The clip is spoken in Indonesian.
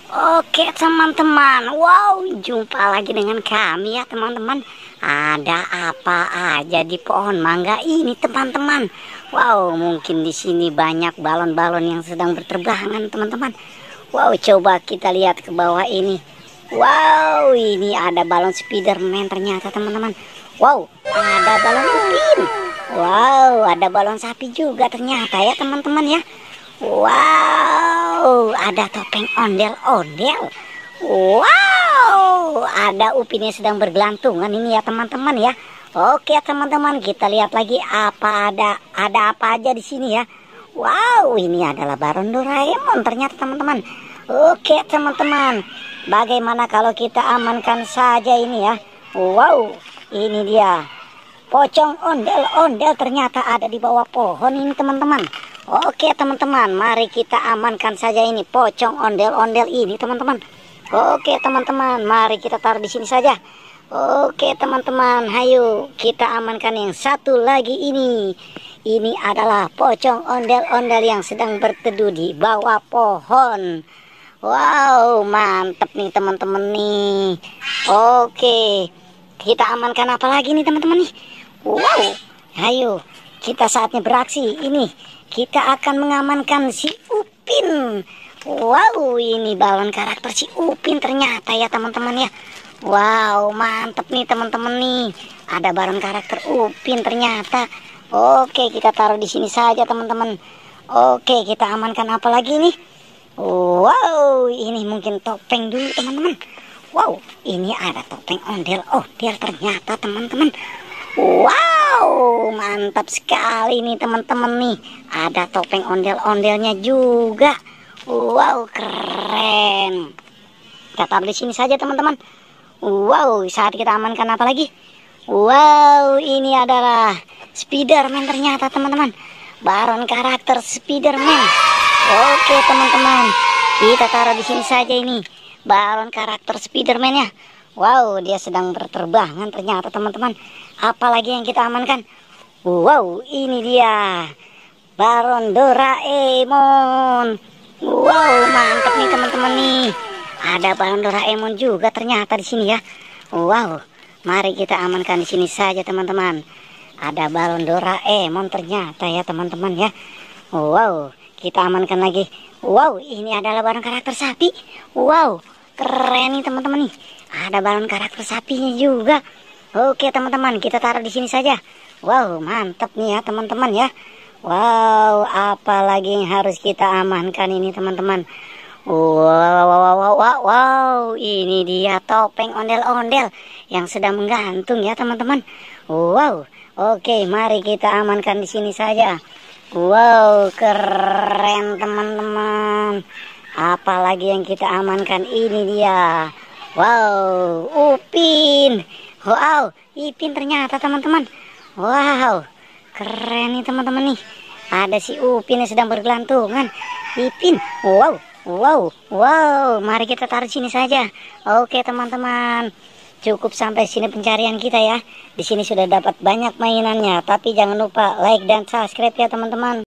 Oke teman-teman, wow, jumpa lagi dengan kami ya teman-teman. Ada apa aja di pohon mangga ini teman-teman? Wow, mungkin di sini banyak balon-balon yang sedang berterbangan teman-teman. Wow, coba kita lihat ke bawah ini. Wow, ini ada balon Spiderman ternyata teman-teman. Wow, ada balon upin. Wow, ada balon sapi juga ternyata ya teman-teman ya. Wow, ada topeng ondel-ondel. Wow, ada upinnya sedang bergelantungan ini ya teman-teman ya. Oke teman-teman, kita lihat lagi ada apa aja di sini ya. Wow, ini adalah Baron Doraemon ternyata teman-teman. Oke teman-teman, bagaimana kalau kita amankan saja ini ya. Wow, ini dia pocong ondel-ondel ternyata ada di bawah pohon ini teman-teman. Oke teman-teman, mari kita amankan saja ini pocong ondel-ondel ini teman-teman. Oke teman-teman, mari kita taruh di sini saja. Oke teman-teman, hayo kita amankan yang satu lagi ini. Ini adalah pocong ondel-ondel yang sedang berteduh di bawah pohon. Wow, mantep nih teman-teman nih. Oke, kita amankan apa lagi nih teman-teman nih? Wow, ayo kita saatnya beraksi ini. Kita akan mengamankan si Upin. Wow, ini balon karakter si Upin ternyata ya teman-teman ya. Wow, mantep nih teman-teman nih. Ada balon karakter Upin ternyata. Oke, kita taruh di sini saja teman-teman. Oke, kita amankan apa lagi nih? Wow, ini mungkin topeng dulu teman-teman. Wow, ini ada topeng ondel-ondel ternyata teman-teman. Wow, mantap sekali nih teman-teman nih. Ada topeng ondel-ondelnya juga. Wow, keren. Kita taruh di sini saja teman-teman. Wow, saat kita amankan apa lagi? Wow, ini adalah Spiderman ternyata teman-teman. Baron karakter Spiderman. Oke teman-teman, kita taruh di sini saja ini Baron karakter Spiderman ya. Wow, dia sedang berterbangan ternyata teman-teman. Apalagi yang kita amankan? Wow, ini dia Baron Doraemon. Wow, mantap nih teman-teman nih. Ada Baron Doraemon juga ternyata di sini ya. Wow, mari kita amankan di sini saja teman-teman. Ada Baron Doraemon ternyata ya teman-teman ya. Wow, kita amankan lagi. Wow, ini adalah Baron karakter sapi. Wow, keren nih teman-teman nih. Ada balon karakter sapinya juga. Oke teman-teman, kita taruh di sini saja. Wow, mantap nih ya teman-teman ya. Wow, apalagi yang harus kita amankan ini teman-teman. Wow, ini dia topeng ondel-ondel yang sedang menggantung ya teman-teman. Wow, oke, mari kita amankan di sini saja. Wow, keren teman-teman. Apalagi yang kita amankan ini dia. Wow, Upin. Wow, Ipin ternyata teman-teman. Wow, keren nih teman-teman nih. Ada si Upin yang sedang bergelantungan. Ipin. Wow. Mari kita taruh sini saja. Oke teman-teman. Cukup sampai sini pencarian kita ya. Di sini sudah dapat banyak mainannya. Tapi jangan lupa like dan subscribe ya teman-teman.